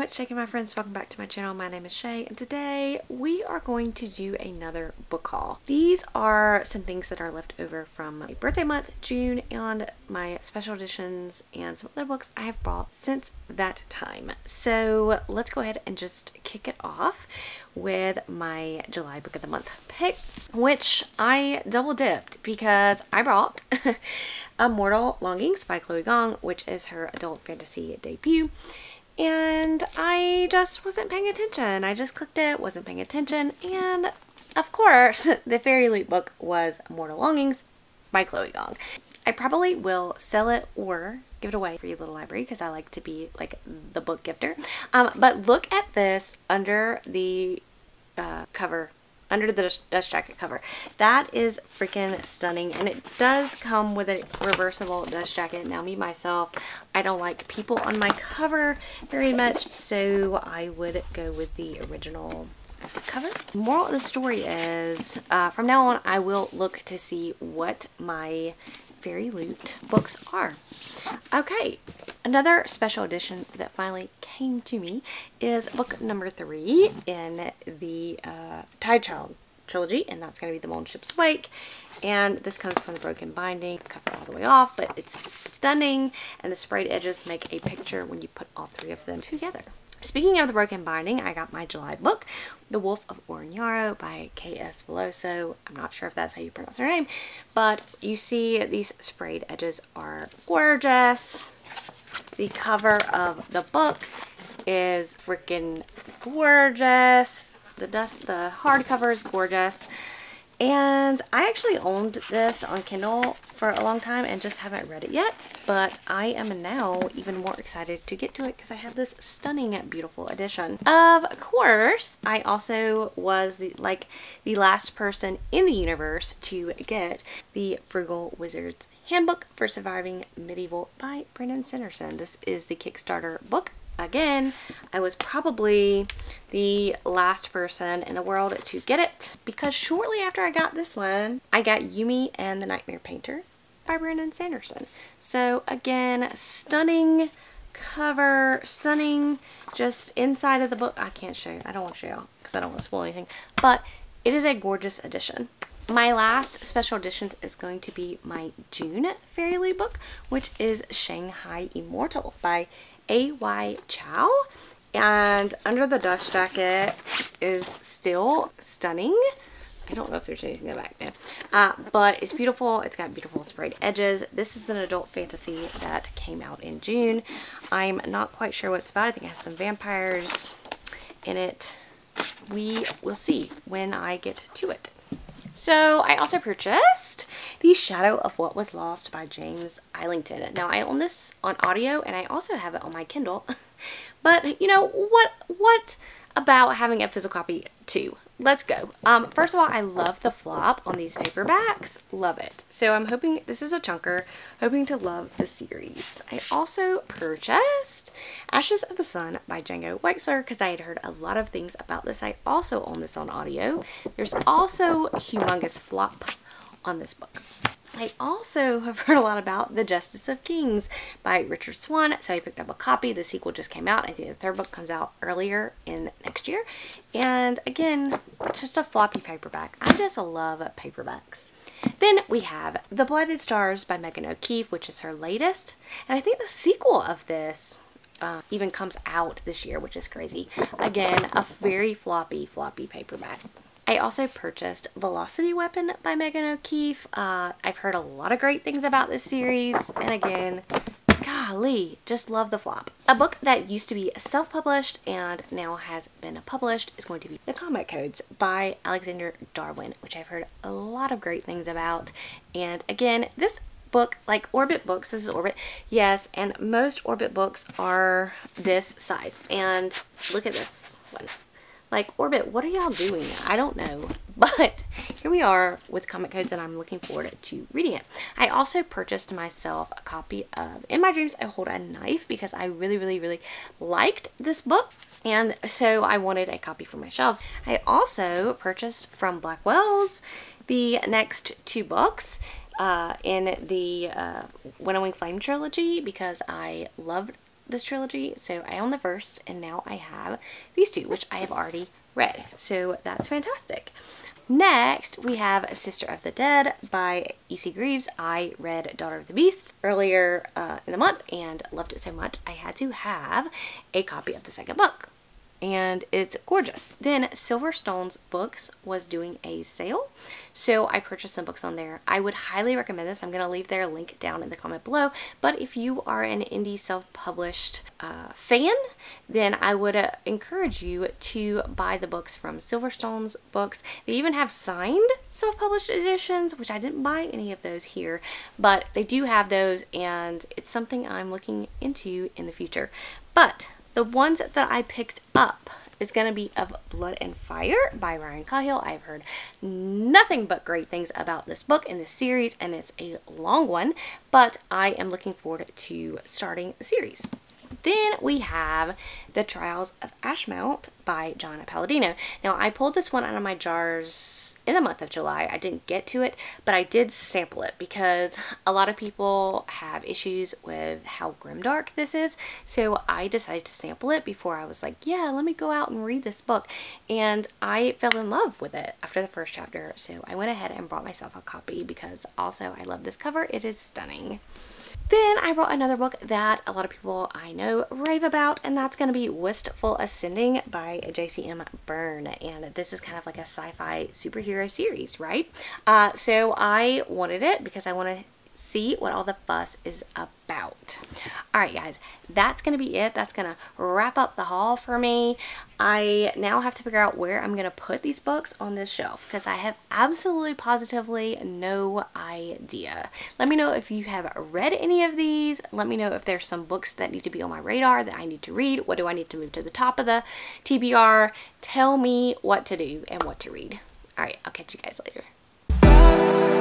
What's shaking, my friends? Welcome back to my channel. My name is Shay, and today we are going to do another book haul. These are some things that are left over from my birthday month, June, and my special editions and some other books I have bought since that time. So let's go ahead and just kick it off with my July book of the month pick, which I double dipped because I brought Untitled Longings by Gong, which is her adult fantasy debut. And I just wasn't paying attention. I just clicked it, wasn't paying attention, and of course, the fairy loot book was Untitled Longings by Gong. I probably will sell it or give it away for your little library because I like to be like the book gifter. But look at this under the cover. Under the dust jacket cover. That is freaking stunning, and it does come with a reversible dust jacket. Now me myself, I don't like people on my cover very much, so I would go with the original cover. Moral of the story is from now on I will look to see what my fairy loot books are. Okay, another special edition that finally came to me is book number 3 in the Untitled trilogy, and that's going to be The Molten Ship's Wake. And this comes from the broken binding, cover all the way off, but it's stunning, and the sprayed edges make a picture when you put all 3 of them together. Speaking of the broken binding, I got my July book, The Wolf of Oroñaro by K.S. Veloso. I'm not sure if that's how you pronounce her name, but you see these sprayed edges are gorgeous. The cover of the book is freaking gorgeous. The hardcover is gorgeous. And I actually owned this on Kindle for a long time and just haven't read it yet, but I am now even more excited to get to it because I have this stunning, beautiful edition. Of course, I also was the last person in the universe to get the Frugal Wizard's Handbook for Surviving Medieval by Brandon Sanderson. This is the Kickstarter book. Again, I was probably the last person in the world to get it because shortly after I got this one, I got Yumi and the Nightmare Painter by Brandon Sanderson. So again, stunning cover, stunning just inside of the book. I can't show you. I don't want to show you because I don't want to spoil anything, but it is a gorgeous edition. My last special edition is going to be my June fairy loot book, which is Shanghai Immortal by A.Y. Chow, and under the dust jacket is still stunning. I don't know if there's anything in the back there, but it's beautiful. It's got beautiful sprayed edges. This is an adult fantasy that came out in June. I'm not quite sure what it's about. I think it has some vampires in it. We will see when I get to it. So I also purchased The Shadow of What Was Lost by James Islington. Now I own this on audio and I also have it on my Kindle. But you know what about having a physical copy too? Let's go. First of all, I love the flop on these paperbacks. Love it. So I'm hoping, this is a chunker, hoping to love the series. I also purchased Ashes of the Sun by Django because I had heard a lot of things about this. I also own this on audio. There's also humongous flop on this book. I also have heard a lot about The Justice of Kings by Richard Swan, so I picked up a copy. The sequel just came out. I think the 3rd book comes out earlier in next year. And again, it's just a floppy paperback. I just love paperbacks. Then we have The Blighted Stars by Megan O'Keefe, which is her latest. And I think the sequel of this even comes out this year, which is crazy. Again, a very floppy paperback. I also purchased Velocity Weapon by Megan O'Keefe. I've heard a lot of great things about this series, and again, golly, just love the flop. A book that used to be self-published and now has been published is going to be The Comic Codes by Alexander Darwin, which I've heard a lot of great things about. And again, this book, like Orbit books, this is Orbit, yes, and most Orbit books are this size. And look at this one. Like, Orbit, what are y'all doing? I don't know. But here we are with Comic Codes, and I'm looking forward to reading it. I also purchased myself a copy of In My Dreams I Hold a Knife because I really liked this book. And so I wanted a copy for myself. I also purchased from Blackwell's the next 2 books in the Winnowing Flame trilogy because I loved this trilogy. So I own the first, and now I have these two, which I have already read. So that's fantastic. Next, we have Sister of the Dead by E.C. Greaves. I read Daughter of the Beast earlier in the month and loved it so much I had to have a copy of the second book. And it's gorgeous. Then Silverstone's Books was doing a sale, so I purchased some books on there. I would highly recommend this. I'm going to leave their link down in the comment below, but if you are an indie self-published fan, then I would encourage you to buy the books from Silverstone's Books. They even have signed self-published editions, which I didn't buy any of those here, but they do have those, and it's something I'm looking into in the future. But the ones that I picked up is going to be Of Blood and Fire by Ryan Cahill. I've heard nothing but great things about this book and this series, and it's a long one, but I am looking forward to starting the series. Then we have The Trials of Ashmount by John Palladino. Now, I pulled this one out of my jars in the month of July. I didn't get to it, but I did sample it because a lot of people have issues with how grimdark this is. So I decided to sample it before I was like, yeah, let me go out and read this book. And I fell in love with it after the first chapter. So I went ahead and brought myself a copy because also I love this cover. It is stunning. Then I brought another book that a lot of people I know rave about, and that's going to be Wistful Ascending by J.C.M. Byrne. And this is kind of like a sci-fi superhero series, right? So I wanted it because I want to see what all the fuss is about. Alright guys, that's going to be it. That's going to wrap up the haul for me. I now have to figure out where I'm going to put these books on this shelf because I have absolutely positively no idea. Let me know if you have read any of these. Let me know if there's some books that need to be on my radar that I need to read. What do I need to move to the top of the TBR? Tell me what to do and what to read. Alright, I'll catch you guys later.